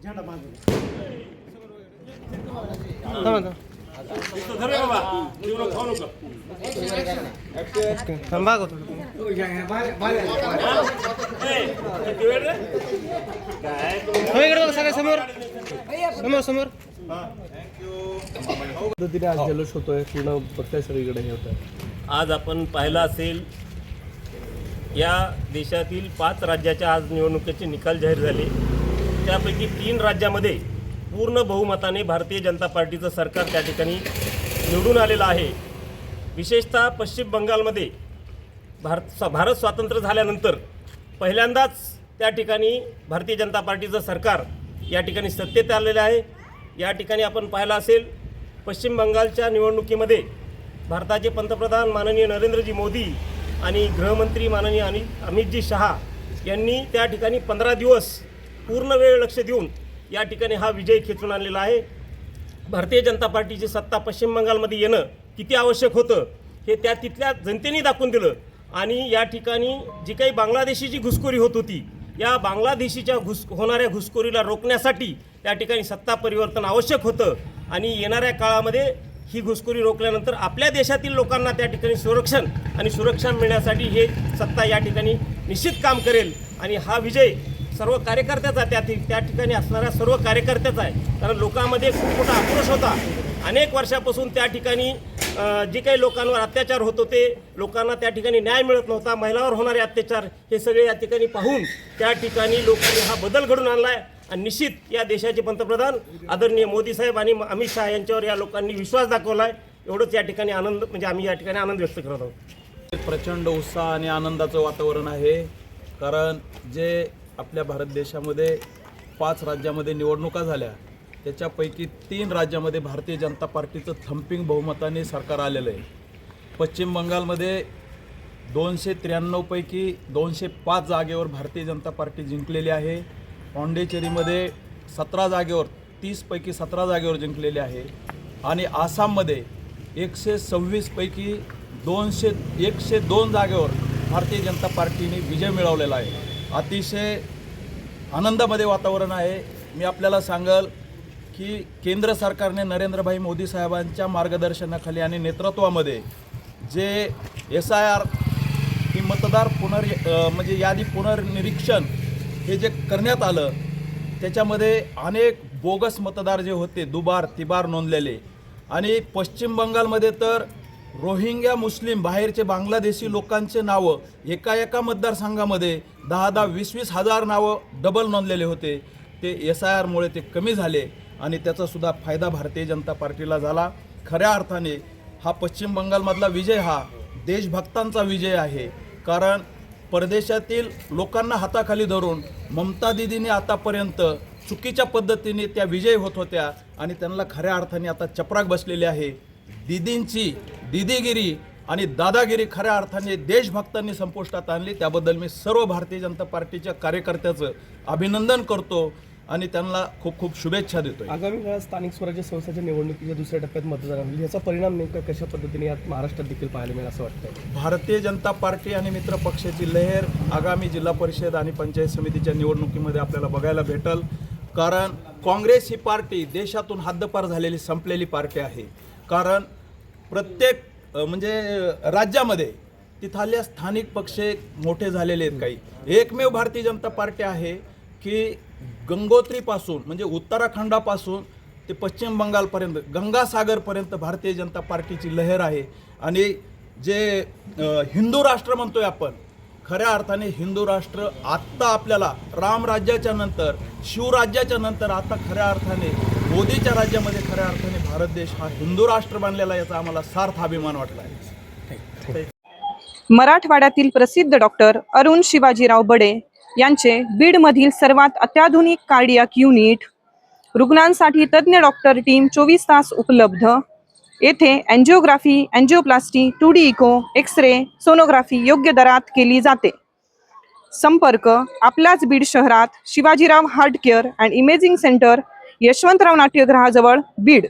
समोर पद्धतीने आज जल्लोष होतोय, पूर्ण बघताय सगळीकडे हे होतं. आज आपण पाहिलं असेल, या देशातील 5 राज्याच्या आज निवडणुकीचे निकाल जाहीर झाले. त्यापैकी 3 राज्यामध्ये पूर्ण बहुमताने भारतीय जनता पार्टीचं सरकार त्या ठिकाणी निवडून आलेलं आहे. विशेषतः पश्चिम बंगालमध्ये भारत स्वातंत्र्य झाल्यानंतर पहिल्यांदाच त्या ठिकाणी भारतीय जनता पार्टीचं सरकार या ठिकाणी सत्तेत आलेलं आहे. या ठिकाणी आपण पाहिलं असेल, पश्चिम बंगालच्या निवडणुकीमध्ये भारताचे पंतप्रधान माननीय नरेंद्रजी मोदी आणि गृहमंत्री माननीय अमितजी शहा यांनी त्या ठिकाणी 15 दिवस पूर्ण वेळ लक्ष देऊन या ठिकाणी हा विजय खेचून आणलेला आहे. भारतीय जनता पार्टीची सत्ता पश्चिम बंगालमध्ये येणं किती आवश्यक होतं हे तिथल्या जनतेने दाखवून दिलं. आणि या ठिकाणी जी काही बांगलादेशीची घुसखोरी होत होती, या बांगलादेशीच्या होणाऱ्या घुसखोरीला रोखण्यासाठी त्या ठिकाणी सत्ता परिवर्तन आवश्यक होतं. आणि येणाऱ्या काळामध्ये ही घुसखोरी रोखल्यानंतर आपल्या देशातील लोकांना त्या ठिकाणी सुरक्षा मिळण्यासाठी हे सत्ता या ठिकाणी निश्चित काम करेल. आणि हा विजय सर्व कार्यकर्त्याचा त्या ठिकाणी असणाऱ्या सर्व कार्यकर्त्याचा आहे. कारण लोकांमध्ये खूप मोठा आक्रोश होता. अनेक वर्षापासून त्या ठिकाणी जे काही लोकांवर अत्याचार होत होते, लोकांना त्या ठिकाणी न्याय मिळत नव्हता, महिलांवर होणारे अत्याचार हे सगळे या ठिकाणी पाहून त्या ठिकाणी लोकांनी हा बदल घडून आणला आहे. आणि निश्चित या देशाचे पंतप्रधान आदरणीय मोदी साहेब आणि अमित शहा यांच्यावर या लोकांनी विश्वास दाखवला आहे. एवढंच या ठिकाणी आनंद, म्हणजे आम्ही या ठिकाणी आनंद व्यक्त करत आहोत. प्रचंड उत्साह आणि आनंदाचं वातावरण आहे. कारण जे आपल्या भारत देशामध्ये 5 राज्यामध्ये निवडणुका झाल्या, त्याच्यापैकी 3 राज्यामध्ये भारतीय जनता पार्टीचं थम्पिंग बहुमताने सरकार आलेलं आहे. पश्चिम बंगालमध्ये 293 पैकी 205 जागेवर भारतीय जनता पार्टी जिंकलेली आहे. पॉंडेचेरीमध्ये 17 जागेवर 30 पैकी 17 जागेवर जिंकलेले आहे. आणि आसाममध्ये 126 पैकी 102 जागेवर भारतीय जनता पार्टीने विजय मिळवलेला आहे. अतिशय आनंदामध्ये वातावरण आहे. मी आपल्याला सांगेल की केंद्र सरकारने नरेंद्रभाई मोदी साहेबांच्या मार्गदर्शनाखाली आणि नेतृत्वामध्ये जे SIR ही मतदार म्हणजे यादी पुनर्निरीक्षण हे जे करण्यात आलं, त्याच्यामध्ये अनेक बोगस मतदार जे होते दुबार तिबार नोंदलेले. आणि पश्चिम बंगालमध्ये तर रोहिंग्या मुस्लिम बाहेरचे बांगलादेशी लोकांचे नावं एका मतदारसंघामध्ये 10-20 हजार नावं डबल नोंदलेले होते. ते SIRमुळे ते कमी झाले आणि त्याचासुद्धा फायदा भारतीय जनता पार्टीला झाला. खऱ्या अर्थाने हा पश्चिम बंगालमधला विजय हा देशभक्तांचा विजय आहे. कारण परदेशातील लोकांना हाताखाली धरून ममता दीदीने आतापर्यंत चुकीच्या पद्धतीने त्या विजय होत होत्या आणि त्यांना खऱ्या अर्थाने आता चपराक बसलेली आहे. दीदींची दीदीगिरी आणि दादागिरी खऱ्या अर्थाने देशभक्तांनी संपुष्टात आणली. त्याबद्दल मी सर्व भारतीय जनता पार्टीच्या कार्यकर्त्याचं अभिनंदन करतो आणि त्यांना खूप खूप शुभेच्छा देतो. आगामी काळात स्थानिक स्वराज्य संस्थांच्या निवडणुकीच्या दुसऱ्या टप्प्यात मतदान होईल, याचा परिणाम नेमका कशा पद्धतीने यात महाराष्ट्रात देखील पाहायला मिळेल असं वाटतं? भारतीय जनता पार्टी आणि मित्र पक्षाची लहेर आगामी जिल्हा परिषद आणि पंचायत समितीच्या निवडणुकीमध्ये आपल्याला बघायला भेटेल. कारण काँग्रेस ही पार्टी देशातून हद्दपार झालेली संपलेली पार्टी आहे. कारण प्रत्येक म्हणजे राज्यामध्ये तिथल्या स्थानिक पक्ष मोठे झालेले आहेत. काही एकमेव भारतीय जनता पार्टी आहे की गंगोत्रीपासून म्हणजे उत्तराखंडापासून ते पश्चिम बंगालपर्यंत गंगासागरपर्यंत भारतीय जनता पार्टीची लहर आहे. आणि जे हिंदू राष्ट्र म्हणतोय आपण, खऱ्या अर्थाने हिंदू राष्ट्र आत्ता आपल्याला रामराज्याच्या नंतर शिवराज्याच्या नंतर आता खऱ्या अर्थाने मोदीच्या राज्यामध्ये खऱ्या अर्थाने भारत देश हा हिंदू राष्ट्र बनलेला, याचा आम्हाला सार्थ अभिमान वाटला आहे. मराठवाड्यातील प्रसिद्ध डॉक्टर अरुण शिवाजीराव बडे यांचे बीडमधील सर्वात अत्याधुनिक कार्डियाक युनिट, रुग्णांसाठी तज्ज्ञ डॉक्टर टीम 24 तास उपलब्ध. येथे angiography, angioplasty, 2D echo, X-ray, sonography योग्य दरात केली जाते. संपर्क आपल्याच बीड शहरात Shivajirao heart care and imaging centre, Yashwantrao नाट्यगृहाजवळ, बीड.